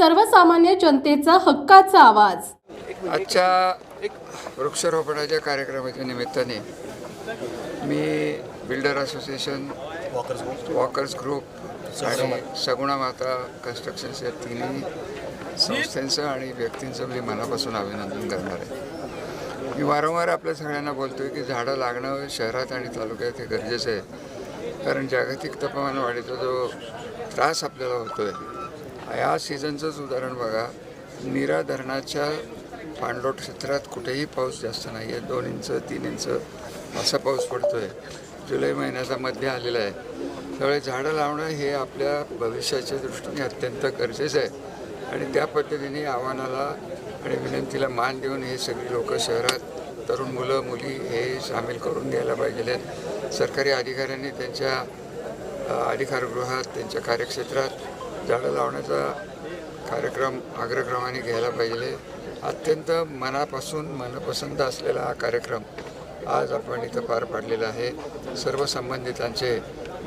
सर्वसामान्य जनतेचा हक्काचा आवाज। आजच्या वृक्षारोपणाच्या कार्यक्रमाच्या निमित्ताने मी बिल्डर असोसिएशन, वॉकर्स ग्रुप आणि सगुणा माता कन्स्ट्रक्शन्स या तिन्ही संस्थांचं आणि व्यक्तींचं मी मनापासून अभिनंदन करणार आहे। मी वारंवार आपल्या सगळ्यांना बोलतो आहे की झाडं लागणं शहरात आणि तालुक्यात हे गरजेचं आहे, कारण जागतिक तापमान वाढीचा जो त्रास आपल्याला होतो आहे, या सीझनचंच उदाहरण बघा। नीरा धरणाच्या पाणलोट क्षेत्रात कुठेही पाऊस जास्त नाही आहे, 2 इंच 3 इंच असा पाऊस पडतो आहे। जुलै महिन्याचा मध्य आलेला आहे, त्यामुळे झाडं लावणं हे आपल्या भविष्याच्या दृष्टीने अत्यंत गरजेचं आहे आणि त्या पद्धतीने आव्हानाला आणि विनंतीला मान देऊन हे सगळी लोक शहरात तरुण मुलं मुली हे सामील करून घ्यायला पाहिजे आहेत। सरकारी अधिकाऱ्यांनी त्यांच्या अधिकारगृहात त्यांच्या कार्यक्षेत्रात झाडं लावण्याचा कार्यक्रम अग्रक्रमाने घ्यायला पाहिजे। अत्यंत मनापासून मनपसंत असलेला हा कार्यक्रम आज आपण इथं पार पाडलेला आहे। सर्व संबंधितांचे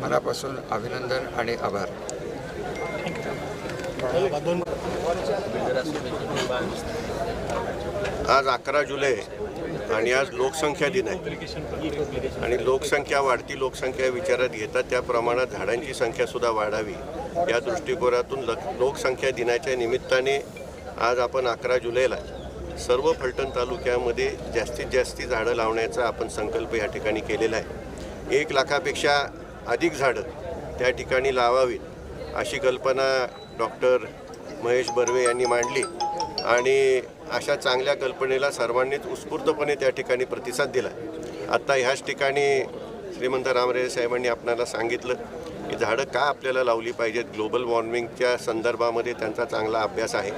मनापासून अभिनंदन आणि आभार। आज 11 जुलै आणि आज लोकसंख्या दिन आहे आणि वाढती लोकसंख्या विचारात घेता त्या प्रमाणात झाडांची संख्यासुद्धा वाढावी या दृष्टिकोनातून लोकसंख्या दिनाच्या निमित्ताने आज आपण 11 जुलैला सर्व फलटण तालुक्यामध्ये जास्तीत जास्त झाडं लावण्याचा आपण संकल्प या ठिकाणी केलेला आहे। 1 लाखापेक्षा अधिक झाडं त्या ठिकाणी लावावीत अशी कल्पना डॉक्टर महेश बर्वे यांनी मांडली आणि अशा चांगल्या कल्पनेला सर्वांनीच उत्स्फूर्तपणे त्या ठिकाणी प्रतिसाद दिला। आत्ता ह्याच ठिकाणी श्रीमंत रामराजे साहेबांनी आपल्याला सांगितलं की झाडं का आपल्याला लावली पाहिजेत। ग्लोबल वॉर्मिंगच्या संदर्भामध्ये त्यांचा चांगला अभ्यास आहे,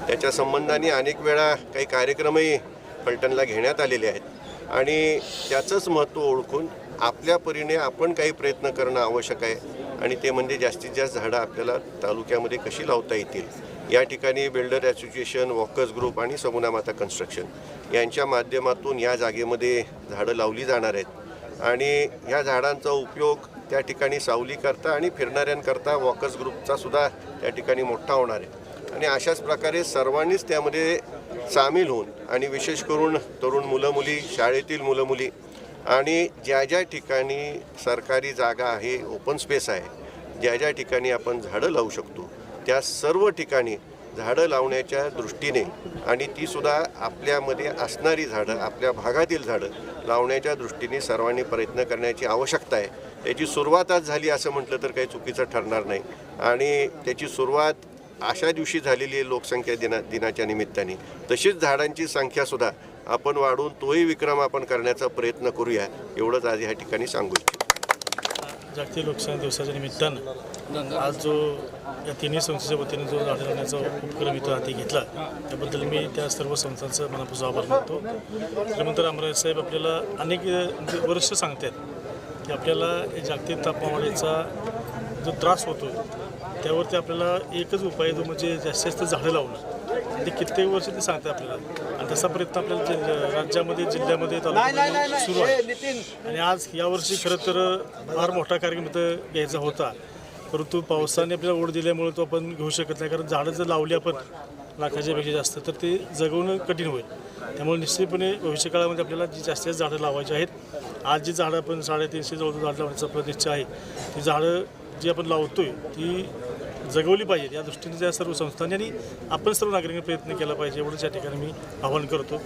त्याच्या संबंधाने अनेक वेळा काही कार्यक्रमही फलटणला घेण्यात आलेले आहेत आणि त्याचंच महत्त्व ओळखून आपल्या परीने आपण काही प्रयत्न करणं आवश्यक आहे आणि ते म्हणजे जास्तीत जास्त झाडं आपल्याला तालुक्यामध्ये कशी लावता येतील। या ठिकाणी बिल्डर असोसिएशन, वॉकर्स ग्रुप आणि सगुणा माता कन्स्ट्रक्शन यांच्या माध्यमातून या जागेमध्ये झाडं लावली जाणार आहेत आणि ह्या झाडांचा उपयोग त्या ठिकाणी सावलीकरता आणि फिरणाऱ्यांकरता वॉकर्स ग्रुपचा सुद्धा त्या ठिकाणी मोठा होणार आहे आणि अशाच प्रकारे सर्वांनीच त्यामध्ये सामील होऊन आणि विशेष करून तरुण मुलं मुली, शाळेतील मुलं मुली आणि ज्या ज्या ठिकाणी सरकारी जागा आहे, ओपन स्पेस आहे, ज्या ज्या ठिकाणी आपण झाडं लावू शकतो त्या सर्व ठिकाणी झाडं लावण्याच्या दृष्टीने आणि तीसुद्धा आपल्यामध्ये असणारी झाडं, आपल्या भागातील झाडं लावण्याच्या दृष्टीने सर्वांनी प्रयत्न करण्याची आवश्यकता आहे। त्याची सुरुवात आज झाली असं म्हटलं तर काही चुकीचं ठरणार नाही आणि त्याची सुरुवात अशा दिवशी झालेली आहे लोकसंख्या दिनाच्या निमित्ताने। तशीच झाडांची संख्यासुद्धा आपण वाढवून तोही विक्रम आपण करण्याचा प्रयत्न करूया, एवढंच आज ह्या ठिकाणी सांगू इच्छितो। जागतिक लोकसंख्या दिवसाच्या निमित्तानं आज जो या तिन्ही संस्थेच्या वतीने जो झाडं लावण्याचा उपक्रम इथं हाती घेतला त्याबद्दल मी त्या सर्व संस्थांचं मनापासून आभार मानतो। श्रीमंत रामराजे साहेब आपल्याला अनेक वर्ष सांगतात की आपल्याला जागतिक तापमानाचा जो त्रास होतो त्यावरती आपल्याला एकच उपाय जो म्हणजे जास्तीत जास्त झाडं लावणं। ते कित्येक वर्ष ते सांगतात आपल्याला आणि तसा प्रयत्न आपल्याला राज्यामध्ये, जिल्ह्यामध्ये, तालुक्यामध्ये सुरू आहे आणि आज यावर्षी खरं तर फार मोठा कार्यक्रम इथं घ्यायचा होता, परंतु पावसाने आपल्याला ओढ दिल्यामुळे तो आपण घेऊ शकत नाही, कारण झाडं जर लावली आपण लाखाच्या पेक्षा जास्त तर ते जगवणं कठीण होईल। त्यामुळे निश्चितपणे भविष्यकाळामध्ये आपल्याला जी जास्तीत जास्त झाडं लावायची आहेत। आज जी झाडं आपण 350 जवळ झाडं लावण्याचा आपला निश्चय आहे, ती झाडं जी आपण लावतोय ती जगवली पाहिजेत या दृष्टीने त्या सर्व संस्थांनी आणि आपण सर्व नागरिकांनी प्रयत्न केला पाहिजे, एवढंच या ठिकाणी मी आवाहन करतो।